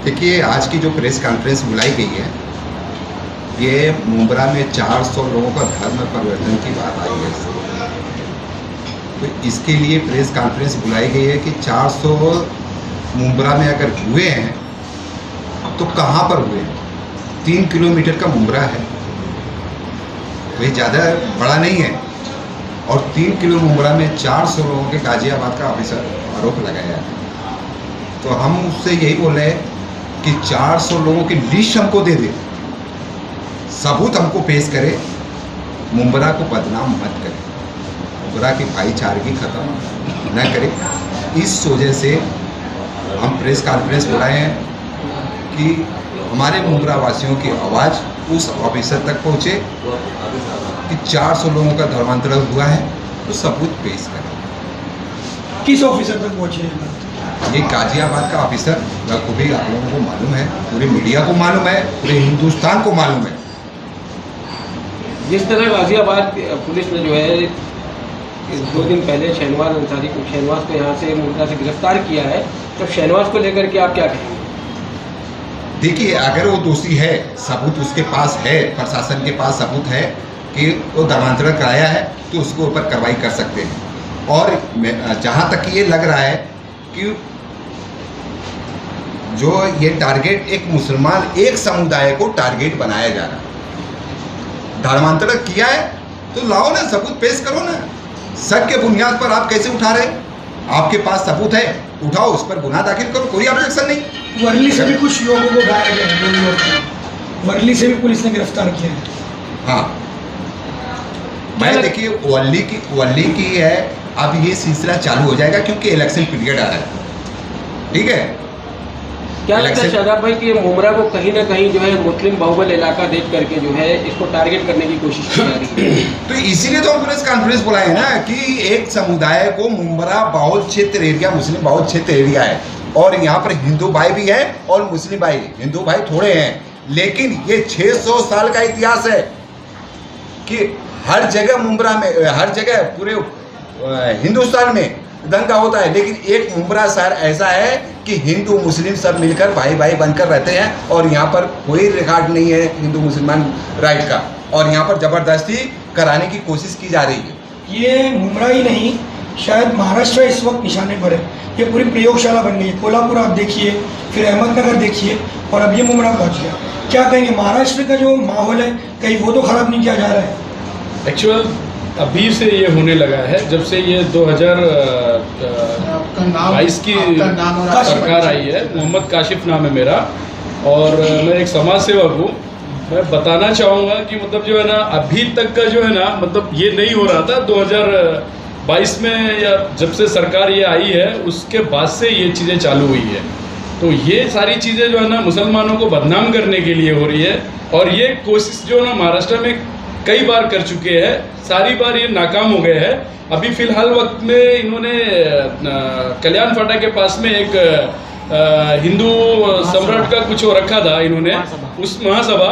देखिए, आज की जो प्रेस कॉन्फ्रेंस बुलाई गई है, ये मुंब्रा में 400 लोगों का धर्म परिवर्तन की बात आई है। तो इसके लिए प्रेस कॉन्फ्रेंस बुलाई गई है कि 400 मुंब्रा में अगर हुए हैं तो कहाँ पर हुए हैं। 3 किलोमीटर का मुंब्रा है, वही ज़्यादा बड़ा नहीं है, और 3 किलो मुंब्रा में 400 लोगों के गाजियाबाद का ऑफिसर आरोप लगाया है। तो हम उससे यही बोल रहे हैं कि 400 लोगों की लिस्ट हमको दे दे, सबूत हमको पेश करे, मुंब्रा को बदनाम मत करे, मुंब्रा की भाईचारगी ख़त्म न करे। इस वजह से हम प्रेस कॉन्फ्रेंस बुलाए हैं कि हमारे मुंब्रा वासियों की आवाज़ उस ऑफिसर तक पहुँचे कि 400 लोगों का धर्मांतरण हुआ है, तो सबूत पेश करें। किस ऑफिसर तक पहुँचे? ये गाजियाबाद का ऑफिसर बखूबी आप लोगों को मालूम है, पूरे मीडिया को मालूम है, पूरे हिंदुस्तान को मालूम है। जिस तरह गाजियाबाद पुलिस ने जो है 2 दिन पहले शहनवाज को यहाँ से मुंब्रा से गिरफ्तार किया है, तो शहनवाज को लेकर के आप क्या कहेंगे? देखिए, अगर वो दोषी है, सबूत उसके पास है, प्रशासन के पास सबूत है कि वो धर्मांतरण कराया है, तो उसके ऊपर कार्रवाई कर सकते हैं। और जहाँ तक ये लग रहा है कि जो ये टारगेट एक मुसलमान, एक समुदाय को टारगेट बनाया जा रहा है, धर्मांतरण किया है तो लाओ ना, सबूत पेश करो ना। शक के बुनियाद पर आप कैसे उठा रहे? आपके पास सबूत है, उठाओ, उस पर गुनाह दाखिल करो, कोई ऑब्जेक्शन नहीं। वर्ली से भी कुछ युवकों को उठाया गया है, वर्ली से भी पुलिस ने गिरफ्तार किया है। हाँ, मैं देखिए वर्ली की है, अब ये सिलसिला चालू हो जाएगा क्योंकि इलेक्शन पीरियड आ रहा है, ठीक है। क्या लगता है शादाब भाई कि मुंब्रा को कहीं ना कहीं जो है मुस्लिम बाहुबल इलाका देख करके जो है इसको टारगेट करने की कोशिश की जा रही है? तो इसीलिए तो हम प्रेस कॉन्फ्रेंस बुलाए हैं ना कि एक समुदाय को, मुंब्रा बाहुल क्षेत्र एरिया, मुस्लिम बाहुल क्षेत्र एरिया है, और यहाँ पर हिंदू भाई भी है और मुस्लिम भाई। हिंदू भाई थोड़े हैं, लेकिन ये 600 साल का इतिहास है कि हर जगह मुंब्रा में, हर जगह पूरे हिंदुस्तान में दंगा होता है, लेकिन एक मुंब्रा शहर ऐसा है कि हिंदू मुस्लिम सब मिलकर भाई भाई बनकर रहते हैं, और यहाँ पर कोई रिकॉर्ड नहीं है हिंदू मुसलमान राइट का, और यहाँ पर ज़बरदस्ती कराने की कोशिश की जा रही है। ये मुंब्रा ही नहीं, शायद महाराष्ट्र इस वक्त निशाने पर है। ये पूरी प्रयोगशाला बन गई है। कोल्हापुर आप देखिए, फिर अहमदनगर देखिए, और अब ये मुंब्रा पहुँच गया। क्या कहेंगे, महाराष्ट्र का जो माहौल है कहीं वो तो ख़राब नहीं किया जा रहा है? एक्चुअल अभी से ये होने लगा है, जब से ये 2022 की सरकार आई है। मोहम्मद काशिफ नाम है मेरा, और मैं एक समाज सेवक हूँ। मैं बताना चाहूँगा कि मतलब जो है ना, अभी तक का जो है ना, मतलब ये नहीं हो रहा था 2022 में, या जब से सरकार ये आई है उसके बाद से ये चीज़ें चालू हुई है। तो ये सारी चीज़ें जो है ना मुसलमानों को बदनाम करने के लिए हो रही है, और ये कोशिश जो है ना महाराष्ट्र में कई बार कर चुके हैं, सारी बार ये नाकाम हो गए हैं। अभी फ़िलहाल वक्त में इन्होंने कल्याण फाटा के पास में एक हिंदू सम्राट का कुछ रखा था इन्होंने, उस महासभा,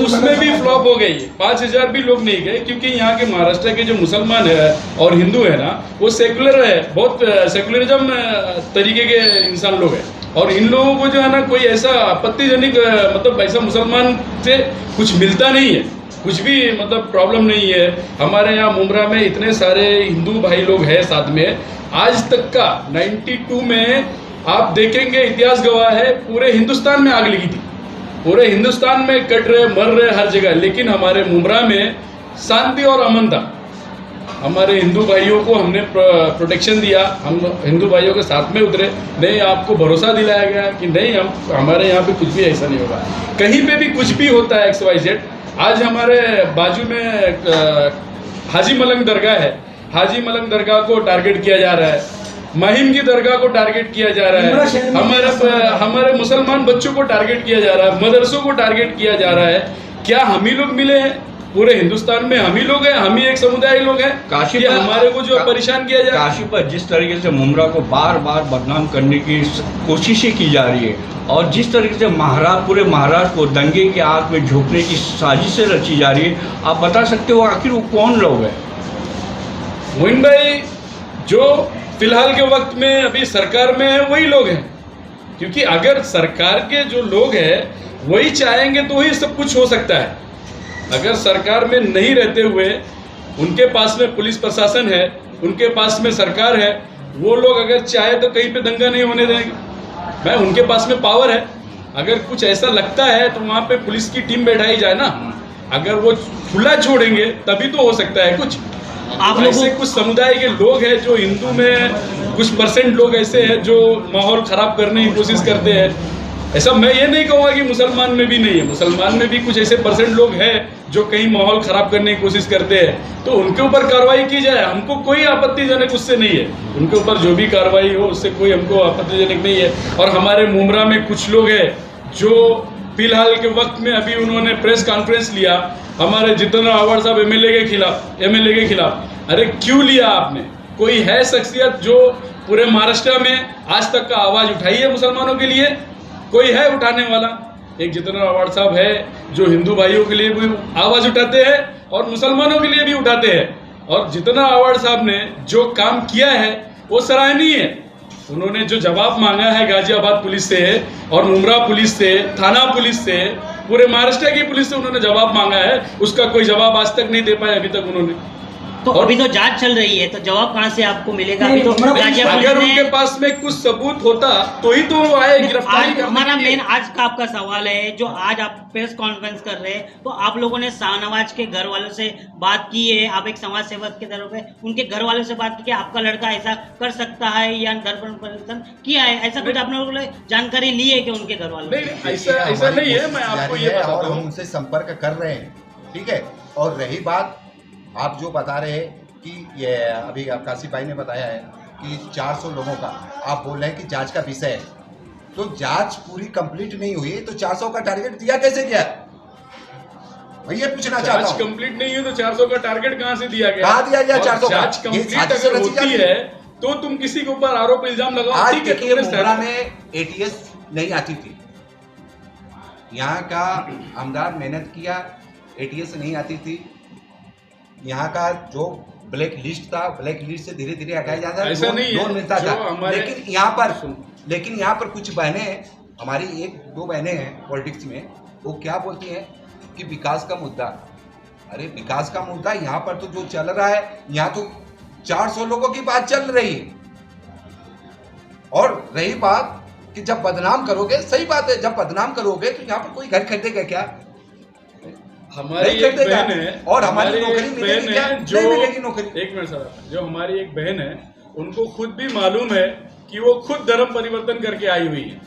उसमें भी फ्लॉप हो गई। 5000 भी लोग नहीं गए, क्योंकि यहाँ के महाराष्ट्र के जो मुसलमान है और हिंदू है ना, वो सेकुलर है, बहुत सेकुलरिज्म तरीके के इंसान लोग हैं, और इन लोगों को जो है ना कोई ऐसा आपत्तिजनक, मतलब ऐसा मुसलमान से कुछ मिलता नहीं है, कुछ भी मतलब प्रॉब्लम नहीं है। हमारे यहाँ मुंब्रा में इतने सारे हिंदू भाई लोग हैं साथ में। आज तक का 92 में आप देखेंगे, इतिहास गवाह है, पूरे हिंदुस्तान में आग लगी थी, पूरे हिंदुस्तान में कट रहे, मर रहे हर जगह, लेकिन हमारे मुंब्रा में शांति और अमन था। हमारे हिंदू भाइयों को हमने प्रोटेक्शन दिया, हम हिंदू भाइयों के साथ में उतरे। नहीं, आपको भरोसा दिलाया गया कि नहीं, हमारे यहाँ पे कुछ भी ऐसा नहीं होगा, कहीं पे भी कुछ भी होता है XYZ। आज हमारे बाजू में हाजी मलंग दरगाह है, हाजी मलंग दरगाह को टारगेट किया जा रहा है, महिम की दरगाह को टारगेट किया जा रहा है, हमारे मुसलमान बच्चों को टारगेट किया जा रहा है, मदरसों को टारगेट किया जा रहा है। क्या हम ही लोग मिले हैं? पूरे हिंदुस्तान में हम ही लोग हैं, हम ही एक समुदाय लोग हैं। काशी पर हमारे को जो परेशान किया जा रहा है, काशी पर जिस तरीके से मुंब्रा को बार बार बदनाम करने की कोशिशें की जा रही है, और जिस तरीके से पूरे महाराष्ट्र को दंगे की आग में झोंकने की साजिशें रची जा रही है, आप बता सकते हो आखिर वो कौन लोग हैं? मोइन भाई, जो फिलहाल के वक्त में अभी सरकार में है वही लोग हैं, क्योंकि अगर सरकार के जो लोग हैं वही चाहेंगे तो ही सब कुछ हो सकता है। अगर सरकार में नहीं रहते हुए उनके पास में पुलिस प्रशासन है, उनके पास में सरकार है, वो लोग अगर चाहे तो कहीं पे दंगा नहीं होने देंगे। भाई उनके पास में पावर है, अगर कुछ ऐसा लगता है तो वहाँ पे पुलिस की टीम बैठाई जाए ना। अगर वो खुला छोड़ेंगे तभी तो हो सकता है कुछ। आप ऐसे कुछ समुदाय के लोग हैं जो हिंदू में कुछ परसेंट लोग ऐसे हैं जो माहौल खराब करने की कोशिश करते हैं। ऐसा मैं ये नहीं कहूँगा कि मुसलमान में भी नहीं है, मुसलमान में भी कुछ ऐसे परसेंट लोग हैं जो कहीं माहौल खराब करने की कोशिश करते हैं, तो उनके ऊपर कार्रवाई की जाए। हमको कोई आपत्तिजनक उससे नहीं है, उनके ऊपर जो भी कार्रवाई हो उससे कोई हमको आपत्तिजनक नहीं है। और हमारे मुमरा में कुछ लोग हैं जो फिलहाल के वक्त में अभी उन्होंने प्रेस कॉन्फ्रेंस लिया हमारे जितेंद्र आव्हाड साहब एमएलए के खिलाफ। अरे क्यों लिया आपने? कोई है शख्सियत जो पूरे महाराष्ट्र में आज तक का आवाज़ उठाई है मुसलमानों के लिए? कोई है उठाने वाला? एक जितेंद्र आव्हाड साहब है जो हिंदू भाइयों के लिए भी आवाज़ उठाते हैं और मुसलमानों के लिए भी उठाते हैं। और जितेंद्र आव्हाड साहब ने जो काम किया है वो सराहनीय है। उन्होंने जो जवाब मांगा है गाजियाबाद पुलिस से और मुमरा पुलिस से, थाना पुलिस से, पूरे महाराष्ट्र की पुलिस से उन्होंने जवाब मांगा है, उसका कोई जवाब आज तक नहीं दे पाए अभी तक उन्होंने। तो अभी तो जांच चल रही है, तो जवाब कहाँ से आपको मिलेगा? अभी तो अगर उनके पास में कुछ सबूत होता तो ही तो आए गिरफ्तारी करने। हमारा मेन आज का आपका सवाल है, जो आज आप प्रेस कॉन्फ्रेंस कर रहे हैं, तो आप लोगों ने शाहनवाज के घर वालों से बात की है? आप एक समाज सेवक के तौर पे उनके घर वालों से बात की कि आपका लड़का ऐसा कर सकता है या धर्म परिवर्तन किया है, ऐसा कुछ आप लोगों ने जानकारी ली है कि उनके घर वालों से? ऐसा नहीं है, मैं आपको ये बताता और हूं। हम उनसे संपर्क कर रहे हैं, ठीक है। और रही बात आप जो बता रहे हैं कि ये अभी आकाशी भाई ने बताया है कि 400 लोगों का, आप बोल रहे हैं कि जांच का विषय है, तो जांच पूरी कंप्लीट नहीं हुई तो 400 का टारगेट दिया कैसे गया? मैं ये पूछना चाहता हूं। जांच कंप्लीट नहीं हुई तो 400 का टारगेट कहां से दिया गया? कहां दिया गया 400 का? जांच कंप्लीट अगर होती है तो तुम किसी के ऊपर आरोप इल्जाम लगाओ। आज ठीक है, देखिए मुमरा में एटीएस नहीं आती थी, यहाँ का आमदार मेहनत किया, एटीएस नहीं आती थी। यहाँ का जो ब्लैक लिस्ट था, ब्लैक लिस्ट से धीरे धीरे हटाया जाता है, ऐसा नहीं है, लोन मिलता था। लेकिन यहाँ पर कुछ बहनें, हमारी 1-2 बहनें हैं पॉलिटिक्स में, वो क्या बोलती हैं कि विकास का मुद्दा। अरे विकास का मुद्दा यहाँ पर तो जो चल रहा है, यहाँ तो 400 लोगों की बात चल रही है। और रही बात कि जब बदनाम करोगे, सही बात है, जब बदनाम करोगे तो यहाँ पर कोई घर खरीदेगा क्या? हमारी एक बहन है और हमारी नौकरी मिलेगी क्या? नहीं मिलेगी नौकरी। एक मिनट सर, जो हमारी एक बहन है उनको खुद भी मालूम है कि वो खुद धर्म परिवर्तन करके आई हुई है,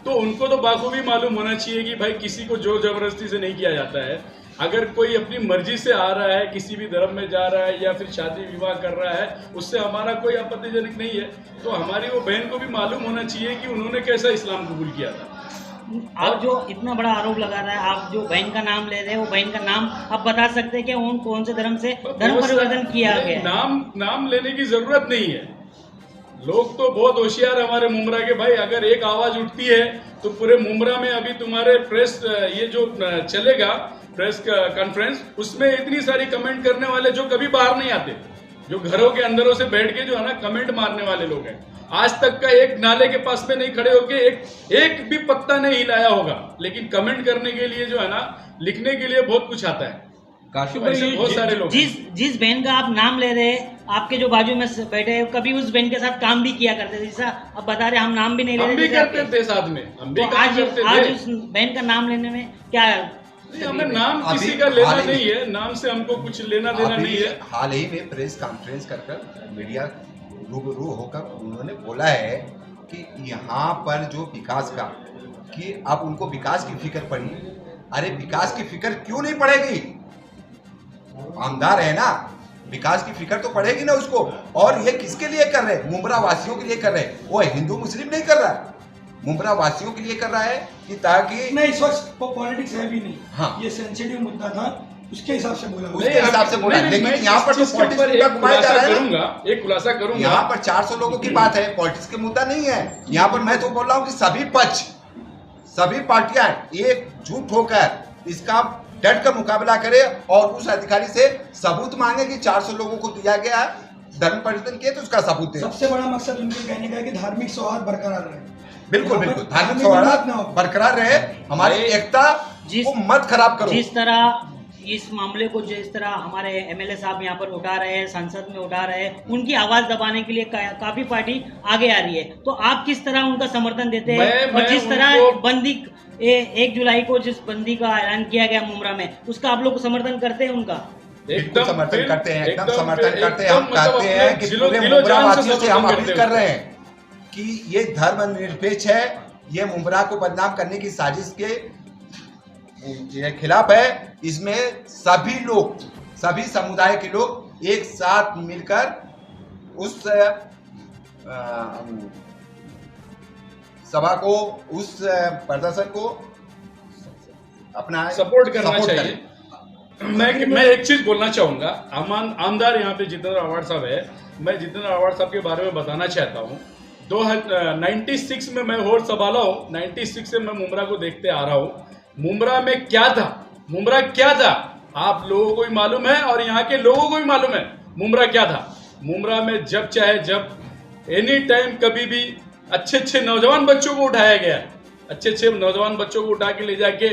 तो उनको तो बाखूबी मालूम होना चाहिए कि भाई किसी को जोर जबरदस्ती से नहीं किया जाता है। अगर कोई अपनी मर्जी से आ रहा है, किसी भी धर्म में जा रहा है या फिर शादी विवाह कर रहा है, उससे हमारा कोई आपत्तिजनक नहीं है। तो हमारी वो बहन को भी मालूम होना चाहिए कि उन्होंने कैसा इस्लाम कबूल किया था। आप जो इतना बड़ा आरोप लगा रहा है, आप जो बहन का नाम ले रहे हैं, वो बहन का नाम आप बता सकते हैं कि उन कौन से धर्म से धर्म परिवर्तन किया गया है? नाम लेने की जरूरत नहीं है। लोग तो बहुत होशियार है हमारे मुमरा के भाई। अगर एक आवाज उठती है तो पूरे मुमरा में अभी तुम्हारे प्रेस ये जो चलेगा प्रेस कॉन्फ्रेंस, उसमें इतनी सारी कमेंट करने वाले जो कभी बाहर नहीं आते, जो घरों के अंदरों से बैठ के जो है ना कमेंट मारने वाले लोग हैं। आज तक का एक नाले के पास में नहीं खड़े होके एक भी पत्ता नहीं हिलाया होगा, लेकिन कमेंट करने के लिए जो है ना, लिखने के लिए बहुत कुछ आता है। काशिफ तो ऐसे बहुत सारे लोग जिस बहन का आप नाम ले रहे हैं, आपके जो बाजू में बैठे हैं, कभी उस बहन के साथ काम भी किया करते थे, जैसा अब बता रहे हम नाम भी नहीं ले रहे, हम भी करते थे साथ में, हम भी आज उस बहन का नाम लेने में क्या? हमें नाम किसी का लेना नहीं है, नाम से हमको कुछ लेना देना नहीं है। हाल ही में प्रेस कॉन्फ्रेंस कर मीडिया रूबरू होकर उन्होंने बोला है कि यहाँ पर जो विकास का, कि अब उनको विकास की फिक्र पड़ी। अरे विकास की फिक्र क्यों नहीं पड़ेगी? आमदार है ना, विकास की फिक्र तो पड़ेगी ना उसको। और ये किसके लिए कर रहे हैं? मुमरा वासियों के लिए कर रहे हैं। वो हिंदू मुस्लिम नहीं कर रहा है, मुमरा वासियों के लिए कर रहा है कि ताकि नहीं, इस वक्त पॉलिटिक्स है भी नहीं। हाँ, ये सेंसिटिव मुद्दा था, उसके हिसाब से बोला, उसके हिसाब से बोला। लेकिन यहाँ पर तो पॉलिटिक्स मुद्दा घुमाया जा रहा है। एक खुलासा करूंगा, यहाँ पर 400 लोगों की बात है, पॉलिटिक्स के मुद्दा नहीं है। यहाँ पर मैं तो बोल रहा हूँ कि सभी पक्ष, सभी पार्टियां एकजुट होकर इसका डट कर मुकाबला करे और उस अधिकारी से सबूत मांगे कि 400 लोगों को दिया गया धर्म परिवर्तन किए तो उसका सबूत दे। सबसे बड़ा मकसद उनके कहने का है कि धार्मिक सौहार्द बरकरार रहे। बिल्कुल यहाँ पर बिल्कुल धार्मिक धार्मिक विवाद ना सौहार्द हो। बरकरार रहे, हमारी एकता जिस- को मत खराब करो। जिस तरह इस मामले को जिस तरह हमारे एमएलए साहब यहाँ पर उठा रहे हैं, संसद में उठा रहे हैं, उनकी आवाज दबाने के लिए काफी पार्टी आगे आ रही है, तो आप किस तरह उनका समर्थन देते हैं? और जिस तरह बंदी 1 जुलाई को जिस बंदी का ऐलान किया गया मुमरा में, उसका आप लोग समर्थन करते हैं उनका? बिल्कुल समर्थन करते हैं, एकदम समर्थन करते हैं। एकदम हम कहते मतलब हैं कि दिलो- पूरे दिलो मुमरा जान से वासियों से हम समर्थन अपील करते कर हैं। रहे हैं कि ये धर्मनिरपेक्ष है, ये मुमरा को बदनाम करने की साजिश के ये खिलाफ है। इसमें सभी लोग, सभी समुदाय के लोग एक साथ मिलकर उस सभा को, उस प्रदर्शन को अपना सपोर्ट करना सपोर्ट चाहिए। करें। मैं एक चीज बोलना चाहूंगा, आमदार यहाँ पे जितेंद्र आवाड़ साहब है, मैं जितेंद्र आवाड़ साहब के बारे में बताना चाहता हूँ। 96 में मैं होड़ संभाला हूँ, 96 से मैं मुमरा को देखते आ रहा हूँ। मुमरा में क्या था, मुमरा क्या था आप लोगों को भी मालूम है और यहाँ के लोगों को भी मालूम है मुमरा क्या था। मुमरा में जब चाहे जब एनी टाइम कभी भी अच्छे नौजवान बच्चों को उठाया गया, अच्छे नौजवान बच्चों को उठा के ले जाके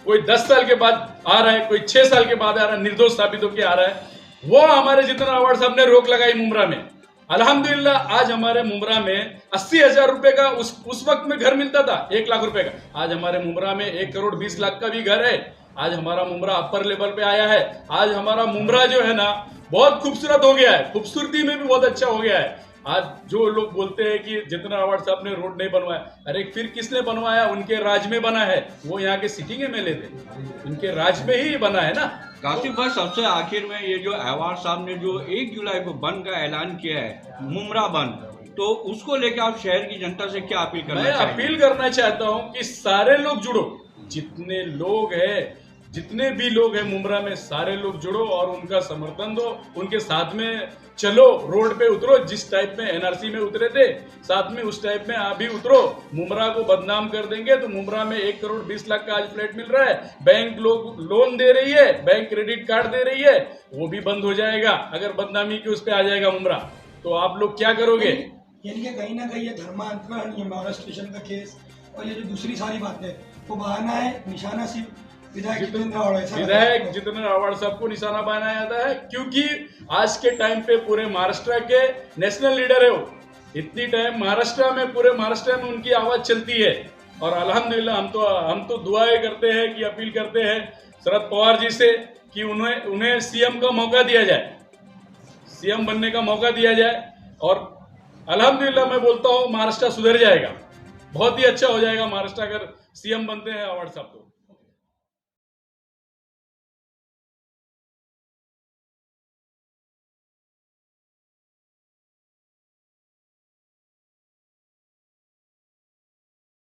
कोई 10 साल के बाद आ रहा है, कोई 6 साल के बाद आ रहा है, निर्दोष साबित होकर आ रहा है। वो हमारे जितेंद्र आवाड़ साहब ने रोक लगाई मुमरा में। अल्हम्दुलिल्लाह आज हमारे मुमरा में 80,000 रुपए का उस वक्त में घर मिलता था, 1 लाख रुपए का। आज हमारे मुमरा में 1 करोड़ 20 लाख का भी घर है। आज हमारा मुमरा अपर लेवल पे आया है। आज हमारा मुमरा जो है ना बहुत खूबसूरत हो गया है, खूबसूरती में भी बहुत अच्छा हो गया है। आज जो लोग बोलते हैं कि जितेंद्र आवाड़ साहब ने रोड नहीं बनवाया, अरे फिर किसने बनवाया? उनके राज में बना है, वो यहाँ के सिटिंग एमएलए थे, उनके राज में ही बना है ना। काशिफ भाई, सबसे आखिर में ये जो आवाड़ साहब ने जो 1 जुलाई को बंद का ऐलान किया है, मुमरा बंद, तो उसको लेकर आप शहर की जनता से क्या अपील करना मैं चाहिए? अपील करना चाहता हूँ कि सारे लोग जुड़ो, जितने लोग हैं, जितने भी लोग हैं मुमरा में, सारे लोग जुड़ो और उनका समर्थन दो, उनके साथ में चलो, रोड पे उतरो। जिस टाइप में एनआरसी में उतरे थे साथ में, उस टाइप में आप भी उतरो। मुमरा को बदनाम कर देंगे तो मुमरा में 1 करोड़ 20 लाख का आज फ्लैट मिल रहा है, बैंक लोग लोन दे रही है, बैंक क्रेडिट कार्ड दे रही है, वो भी बंद हो जाएगा अगर बदनामी के उस पे आ जाएगा मुमरा। तो आप लोग क्या करोगे? यानी कि कहीं ना कहीं ये धर्मांतरण, ये महाराष्ट्र का केस और ये जो दूसरी सारी बातें, वो बहाना है, निशाना सिर्फ विधायक जितेंद्र आवाड़, ऐसा विधायक जितेंद्र आवाड़ साहब को निशाना बनाया जाता है क्योंकि आज के टाइम पे पूरे महाराष्ट्र के नेशनल लीडर है वो। इतनी टाइम महाराष्ट्र में, पूरे महाराष्ट्र में उनकी आवाज चलती है। और अल्हम्दुलिल्लाह हम तो दुआएं करते हैं कि अपील करते हैं शरद पवार जी से कि उन्हें सीएम का मौका दिया जाए, सीएम बनने का मौका दिया जाए। और अल्हम्दुलिल्लाह मैं बोलता हूँ महाराष्ट्र सुधर जाएगा, बहुत ही अच्छा हो जाएगा महाराष्ट्र अगर सीएम बनते हैं आवाड़ साहब तो।